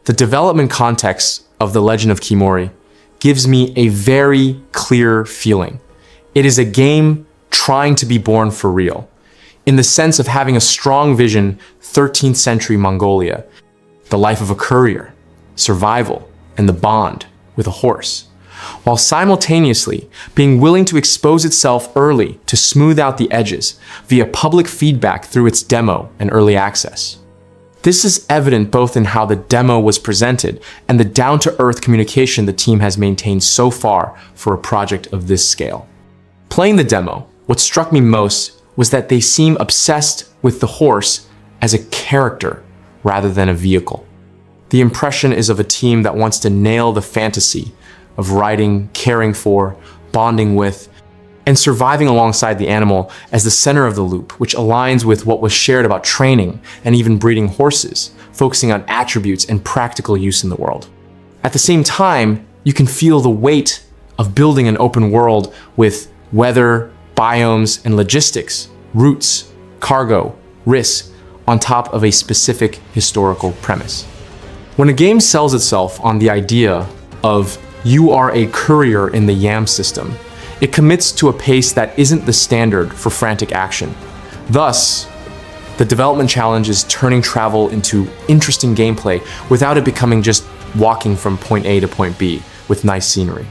The development context of The Legend of Khiimori gives me a very clear feeling. It is a game trying to be born for real, in the sense of having a strong vision, 13th century Mongolia, the life of a courier, survival, and the bond with a horse, while simultaneously being willing to expose itself early to smooth out the edges via public feedback through its demo and early access. This is evident both in how the demo was presented and the down-to-earth communication the team has maintained so far for a project of this scale. Playing the demo, what struck me most was that they seem obsessed with the horse as a character rather than a vehicle. The impression is of a team that wants to nail the fantasy of riding, caring for, bonding with, and surviving alongside the animal as the center of the loop, which aligns with what was shared about training and even breeding horses, focusing on attributes and practical use in the world. At the same time, you can feel the weight of building an open world with weather, biomes, and logistics, routes, cargo, risks, on top of a specific historical premise. When a game sells itself on the idea of you are a courier in the YAM system, it commits to a pace that isn't the standard for frantic action. Thus, the development challenge is turning travel into interesting gameplay without it becoming just walking from point A to point B with nice scenery.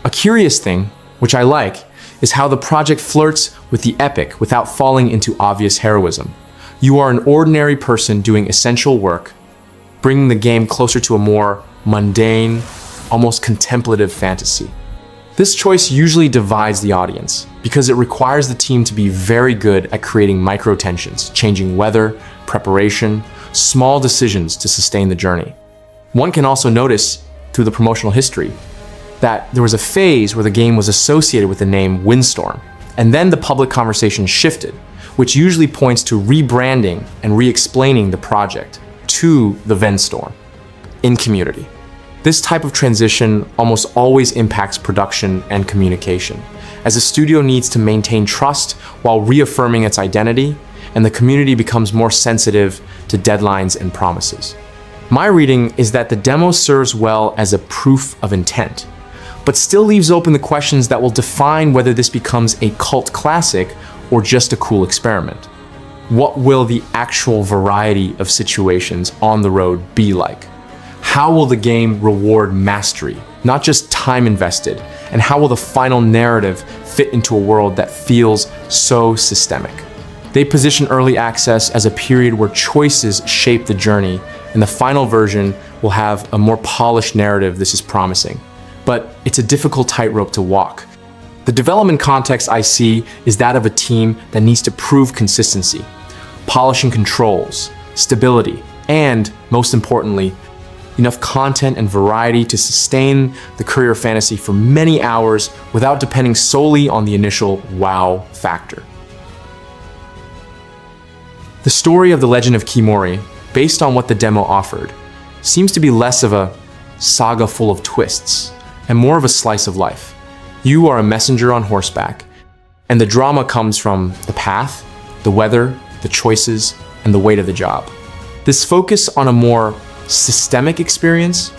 A curious thing, which I like, is how the project flirts with the epic without falling into obvious heroism. You are an ordinary person doing essential work, bringing the game closer to a more mundane, almost contemplative fantasy. This choice usually divides the audience because it requires the team to be very good at creating micro-tensions, changing weather, preparation, small decisions to sustain the journey. One can also notice through the promotional history that there was a phase where the game was associated with the name Windstorm, and then the public conversation shifted, which usually points to rebranding and re-explaining the project to the Vendstorm in community. This type of transition almost always impacts production and communication, as the studio needs to maintain trust while reaffirming its identity, and the community becomes more sensitive to deadlines and promises. My reading is that the demo serves well as a proof of intent, but still leaves open the questions that will define whether this becomes a cult classic or just a cool experiment. What will the actual variety of situations on the road be like? How will the game reward mastery, not just time invested? And how will the final narrative fit into a world that feels so systemic? They position early access as a period where choices shape the journey, and the final version will have a more polished narrative. This is promising, but it's a difficult tightrope to walk. The development context I see is that of a team that needs to prove consistency, polishing controls, stability, and most importantly, enough content and variety to sustain the courier fantasy for many hours without depending solely on the initial wow factor. The story of The Legend of Khiimori, based on what the demo offered, seems to be less of a saga full of twists and more of a slice of life. You are a messenger on horseback, and the drama comes from the path, the weather, the choices, and the weight of the job. This focus on a more systemic experience,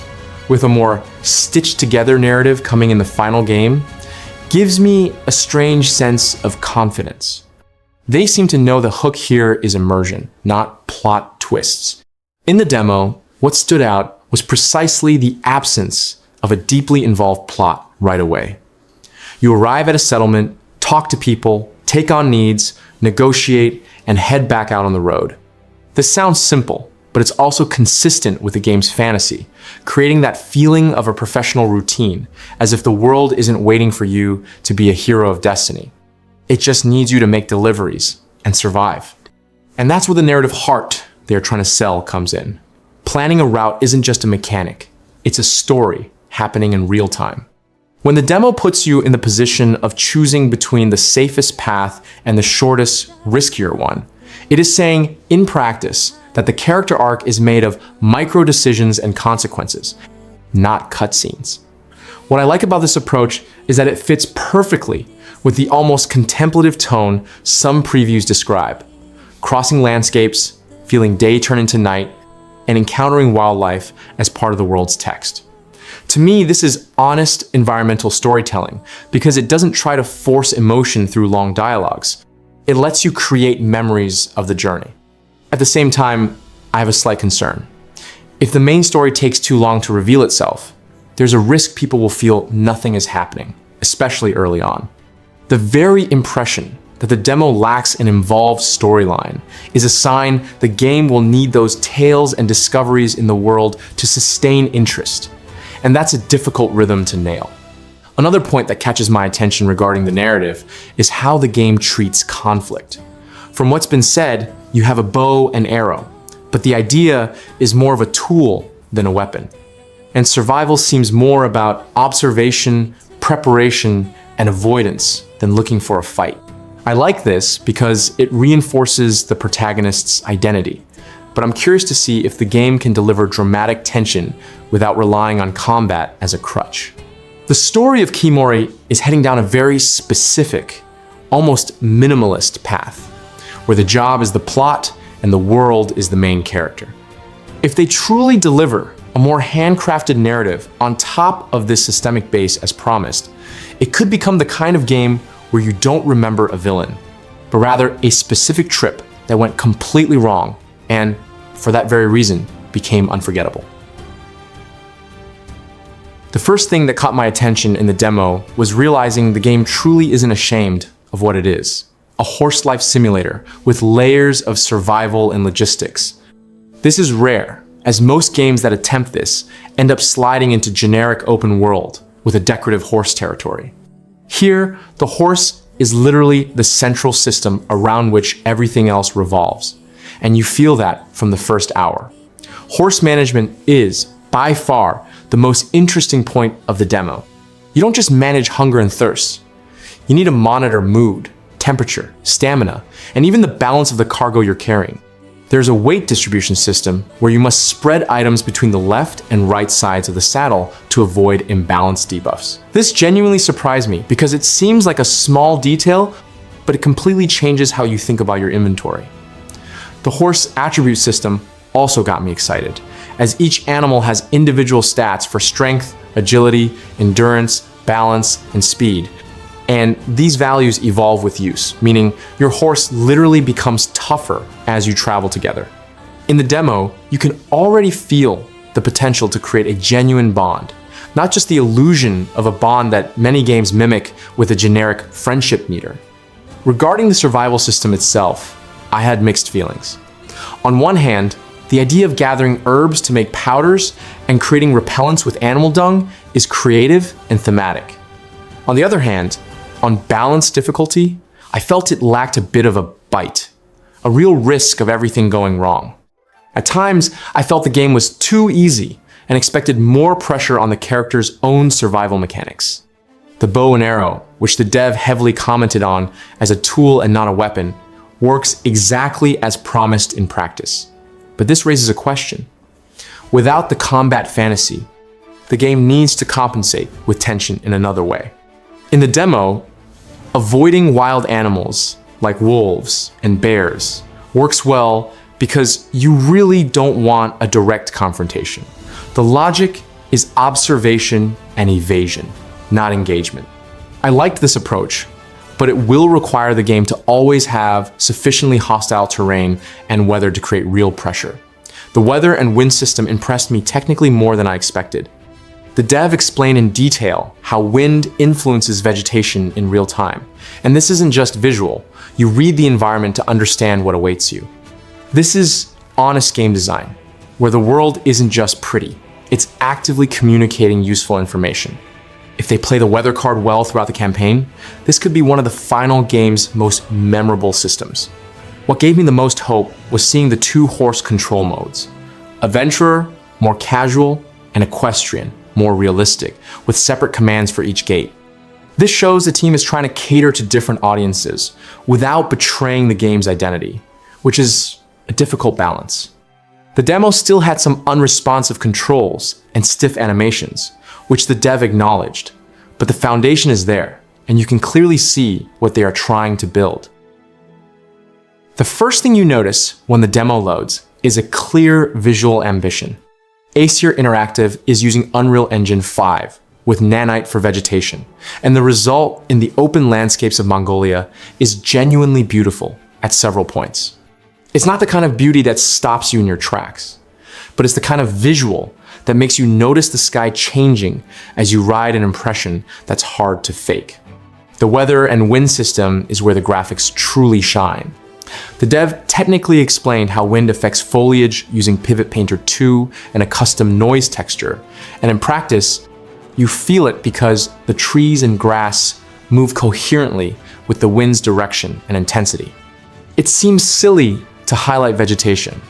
with a more stitched together narrative coming in the final game, gives me a strange sense of confidence. They seem to know the hook here is immersion, not plot twists. In the demo, what stood out was precisely the absence of a deeply involved plot right away. You arrive at a settlement, talk to people, take on needs, negotiate, and head back out on the road. This sounds simple, but it's also consistent with the game's fantasy, creating that feeling of a professional routine, as if the world isn't waiting for you to be a hero of destiny. It just needs you to make deliveries and survive. And that's where the narrative heart they're trying to sell comes in. Planning a route isn't just a mechanic, it's a story happening in real time. When the demo puts you in the position of choosing between the safest path and the shortest, riskier one, it is saying, in practice, that the character arc is made of micro decisions and consequences, not cutscenes. What I like about this approach is that it fits perfectly with the almost contemplative tone some previews describe. Crossing landscapes, feeling day turn into night, and encountering wildlife as part of the world's text. To me, this is honest environmental storytelling because it doesn't try to force emotion through long dialogues. It lets you create memories of the journey. At the same time, I have a slight concern. If the main story takes too long to reveal itself, there's a risk people will feel nothing is happening, especially early on. The very impression that the demo lacks an involved storyline is a sign the game will need those tales and discoveries in the world to sustain interest. And that's a difficult rhythm to nail. Another point that catches my attention regarding the narrative is how the game treats conflict. From what's been said, you have a bow and arrow, but the idea is more of a tool than a weapon. And survival seems more about observation, preparation, and avoidance than looking for a fight. I like this because it reinforces the protagonist's identity, but I'm curious to see if the game can deliver dramatic tension without relying on combat as a crutch. The story of Khiimori is heading down a very specific, almost minimalist path, where the job is the plot and the world is the main character. If they truly deliver a more handcrafted narrative on top of this systemic base as promised, it could become the kind of game where you don't remember a villain, but rather a specific trip that went completely wrong and, for that very reason, became unforgettable. The first thing that caught my attention in the demo was realizing the game truly isn't ashamed of what it is. A horse life simulator with layers of survival and logistics. This is rare, as most games that attempt this end up sliding into generic open world with a decorative horse territory. Here, the horse is literally the central system around which everything else revolves, and you feel that from the first hour. Horse management is, by far, the most interesting point of the demo. You don't just manage hunger and thirst. You need to monitor mood, temperature, stamina, and even the balance of the cargo you're carrying. There's a weight distribution system where you must spread items between the left and right sides of the saddle to avoid imbalance debuffs. This genuinely surprised me because it seems like a small detail, but it completely changes how you think about your inventory. The horse attribute system also got me excited, as each animal has individual stats for strength, agility, endurance, balance, and speed. And these values evolve with use, meaning your horse literally becomes tougher as you travel together. In the demo, you can already feel the potential to create a genuine bond, not just the illusion of a bond that many games mimic with a generic friendship meter. Regarding the survival system itself, I had mixed feelings. On one hand, the idea of gathering herbs to make powders and creating repellents with animal dung is creative and thematic. On the other hand, on balanced difficulty, I felt it lacked a bit of a bite, a real risk of everything going wrong. At times, I felt the game was too easy and expected more pressure on the character's own survival mechanics. The bow and arrow, which the dev heavily commented on as a tool and not a weapon, works exactly as promised in practice. But this raises a question. Without the combat fantasy, the game needs to compensate with tension in another way. In the demo, avoiding wild animals like wolves and bears works well because you really don't want a direct confrontation. The logic is observation and evasion, not engagement. I liked this approach, but it will require the game to always have sufficiently hostile terrain and weather to create real pressure. The weather and wind system impressed me technically more than I expected. The dev explained in detail how wind influences vegetation in real time. And this isn't just visual. You read the environment to understand what awaits you. This is honest game design, where the world isn't just pretty. It's actively communicating useful information. If they play the weather card well throughout the campaign, this could be one of the final game's most memorable systems. What gave me the most hope was seeing the two horse control modes. Adventurer, more casual, and equestrian, more realistic, with separate commands for each gait. This shows the team is trying to cater to different audiences without betraying the game's identity, which is a difficult balance. The demo still had some unresponsive controls and stiff animations, which the dev acknowledged, but the foundation is there, and you can clearly see what they are trying to build. The first thing you notice when the demo loads is a clear visual ambition. Aesir Interactive is using Unreal Engine 5 with Nanite for vegetation, and the result in the open landscapes of Mongolia is genuinely beautiful at several points. It's not the kind of beauty that stops you in your tracks, but it's the kind of visual that makes you notice the sky changing as you ride an impression that's hard to fake. The weather and wind system is where the graphics truly shine. The dev technically explained how wind affects foliage using Pivot Painter 2 and a custom noise texture, and in practice, you feel it because the trees and grass move coherently with the wind's direction and intensity. It seems silly to highlight vegetation,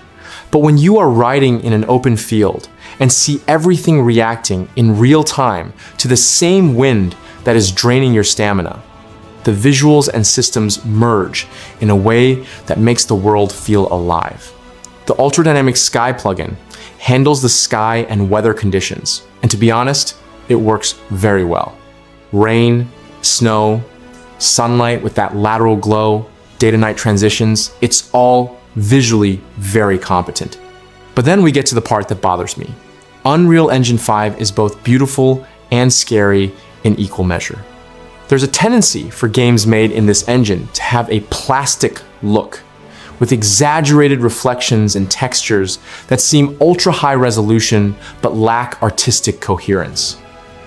but when you are riding in an open field and see everything reacting in real time to the same wind that is draining your stamina, the visuals and systems merge in a way that makes the world feel alive. The Ultra Dynamic Sky plugin handles the sky and weather conditions, and to be honest, it works very well. Rain, snow, sunlight with that lateral glow, day-to-night transitions, it's all visually very competent. But then we get to the part that bothers me. Unreal Engine 5 is both beautiful and scary in equal measure. There's a tendency for games made in this engine to have a plastic look, with exaggerated reflections and textures that seem ultra-high resolution but lack artistic coherence.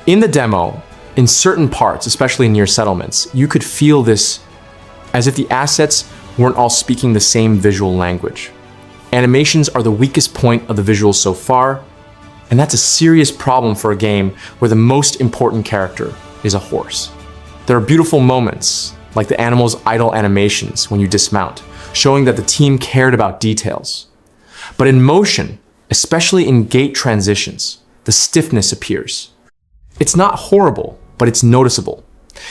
In the demo, in certain parts, especially near settlements, you could feel this as if the assets weren't all speaking the same visual language. Animations are the weakest point of the visuals so far, and that's a serious problem for a game where the most important character is a horse. There are beautiful moments, like the animal's idle animations when you dismount, showing that the team cared about details. But in motion, especially in gate transitions, the stiffness appears. It's not horrible, but it's noticeable.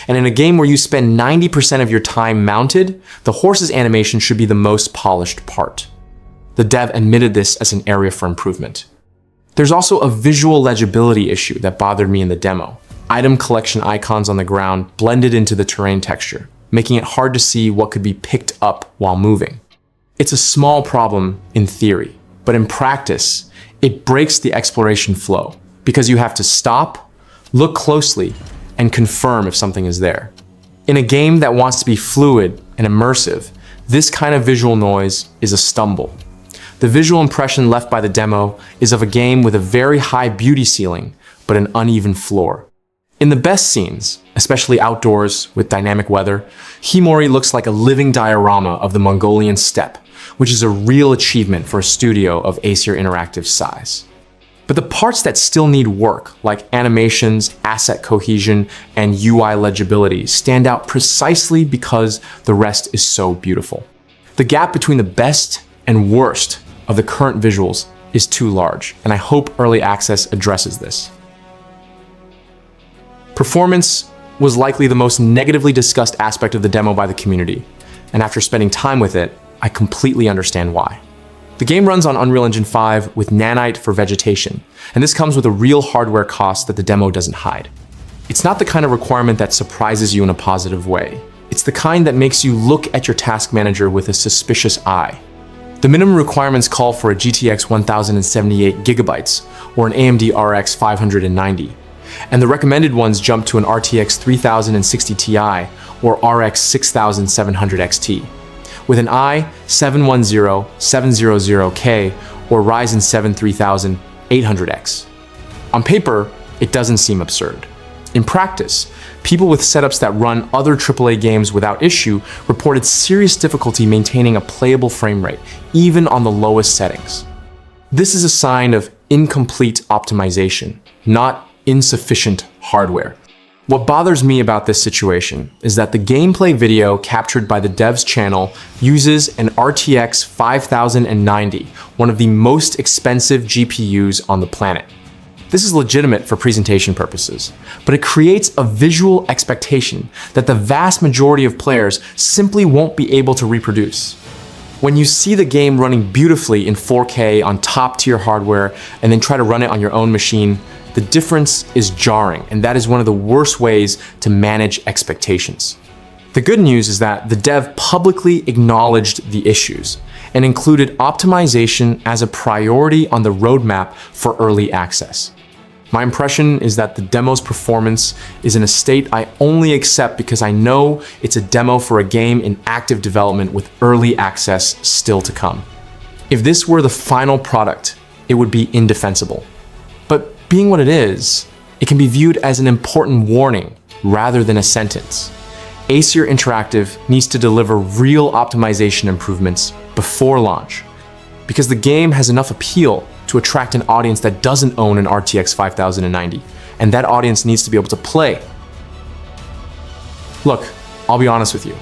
And in a game where you spend 90% of your time mounted, the horse's animation should be the most polished part. The dev admitted this as an area for improvement. There's also a visual legibility issue that bothered me in the demo. Item collection icons on the ground blended into the terrain texture, making it hard to see what could be picked up while moving. It's a small problem in theory, but in practice, it breaks the exploration flow because you have to stop, look closely, and confirm if something is there. In a game that wants to be fluid and immersive, this kind of visual noise is a stumble. The visual impression left by the demo is of a game with a very high beauty ceiling, but an uneven floor. In the best scenes, especially outdoors with dynamic weather, Khiimori looks like a living diorama of the Mongolian steppe, which is a real achievement for a studio of Aesir Interactive's size. But the parts that still need work, like animations, asset cohesion, and UI legibility, stand out precisely because the rest is so beautiful. The gap between the best and worst of the current visuals is too large, and I hope Early Access addresses this. Performance was likely the most negatively discussed aspect of the demo by the community, and after spending time with it, I completely understand why. The game runs on Unreal Engine 5 with Nanite for vegetation, and this comes with a real hardware cost that the demo doesn't hide. It's not the kind of requirement that surprises you in a positive way. It's the kind that makes you look at your task manager with a suspicious eye. The minimum requirements call for a GTX 1078 GB or an AMD RX 590, and the recommended ones jump to an RTX 3060 Ti or RX 6700 XT, with an i710-700K or Ryzen 7 3800X. On paper, it doesn't seem absurd. In practice, people with setups that run other AAA games without issue reported serious difficulty maintaining a playable frame rate, even on the lowest settings. This is a sign of incomplete optimization, not insufficient hardware. What bothers me about this situation is that the gameplay video captured by the dev's channel uses an RTX 5090, one of the most expensive GPUs on the planet. This is legitimate for presentation purposes, but it creates a visual expectation that the vast majority of players simply won't be able to reproduce. When you see the game running beautifully in 4K on top-tier hardware and then try to run it on your own machine, the difference is jarring, and that is one of the worst ways to manage expectations. The good news is that the dev publicly acknowledged the issues and included optimization as a priority on the roadmap for early access. My impression is that the demo's performance is in a state I only accept because I know it's a demo for a game in active development with early access still to come. If this were the final product, it would be indefensible. But being what it is, it can be viewed as an important warning rather than a sentence. Acer Interactive needs to deliver real optimization improvements before launch, because the game has enough appeal to attract an audience that doesn't own an RTX 5090, and that audience needs to be able to play. Look, I'll be honest with you.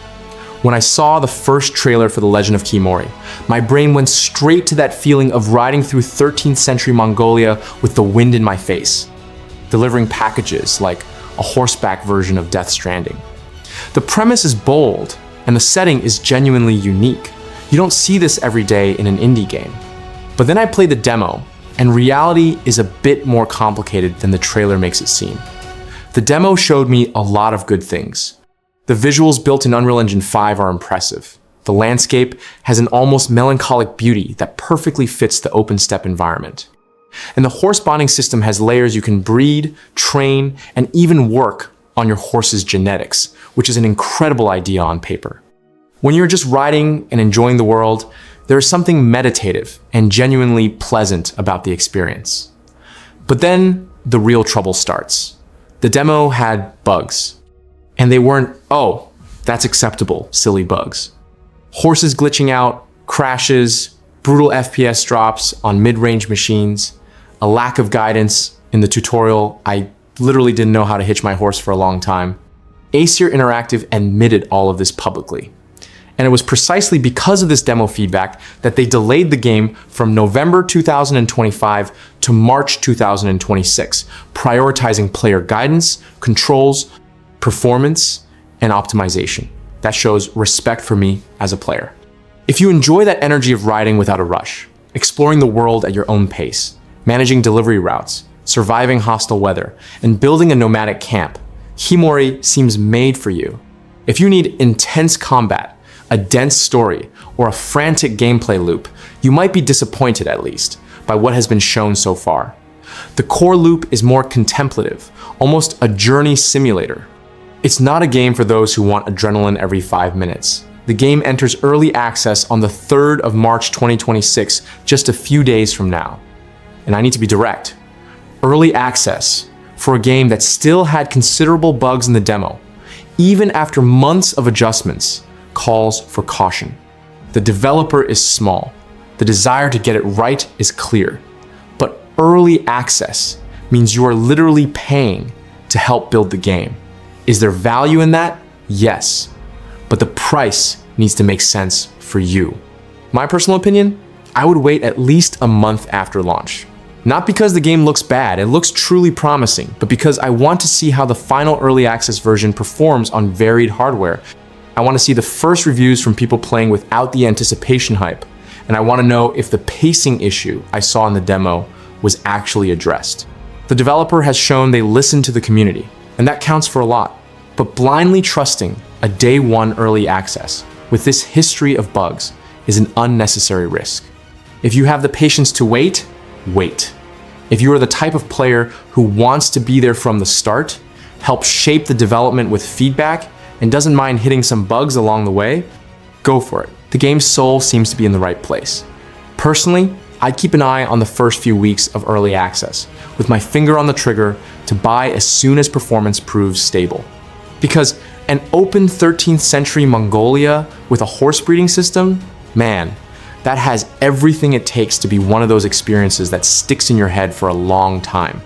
When I saw the first trailer for The Legend of Khiimori, my brain went straight to that feeling of riding through 13th century Mongolia with the wind in my face, delivering packages like a horseback version of Death Stranding. The premise is bold, and the setting is genuinely unique. You don't see this every day in an indie game. But then I played the demo, and reality is a bit more complicated than the trailer makes it seem. The demo showed me a lot of good things. The visuals built in Unreal Engine 5 are impressive. The landscape has an almost melancholic beauty that perfectly fits the open steppe environment. And the horse bonding system has layers you can breed, train, and even work on your horse's genetics, which is an incredible idea on paper. When you're just riding and enjoying the world, there is something meditative and genuinely pleasant about the experience. But then the real trouble starts. The demo had bugs. And they weren't, oh, that's acceptable, silly bugs. Horses glitching out, crashes, brutal FPS drops on mid-range machines, a lack of guidance in the tutorial. I literally didn't know how to hitch my horse for a long time. Acer Interactive admitted all of this publicly. And it was precisely because of this demo feedback that they delayed the game from November 2025 to March 2026, prioritizing player guidance, controls, performance, and optimization. That shows respect for me as a player. If you enjoy that energy of riding without a rush, exploring the world at your own pace, managing delivery routes, surviving hostile weather, and building a nomadic camp, Khiimori seems made for you. If you need intense combat, a dense story, or a frantic gameplay loop, you might be disappointed at least by what has been shown so far. The core loop is more contemplative, almost a journey simulator. It's not a game for those who want adrenaline every 5 minutes. The game enters early access on the 3rd of March 2026, just a few days from now. And I need to be direct. Early access for a game that still had considerable bugs in the demo, even after months of adjustments, calls for caution. The developer is small. The desire to get it right is clear. But early access means you are literally paying to help build the game. Is there value in that? Yes. But the price needs to make sense for you. My personal opinion, I would wait at least a month after launch. Not because the game looks bad, it looks truly promising, but because I want to see how the final early access version performs on varied hardware. I want to see the first reviews from people playing without the anticipation hype, and I want to know if the pacing issue I saw in the demo was actually addressed. The developer has shown they listen to the community, and that counts for a lot. But blindly trusting a day one early access with this history of bugs is an unnecessary risk. If you have the patience to wait, wait. If you are the type of player who wants to be there from the start, help shape the development with feedback, and doesn't mind hitting some bugs along the way, go for it. The game's soul seems to be in the right place. Personally, I'd keep an eye on the first few weeks of early access, with my finger on the trigger to buy as soon as performance proves stable. Because an open 13th century Mongolia with a horse breeding system, man, that has everything it takes to be one of those experiences that sticks in your head for a long time.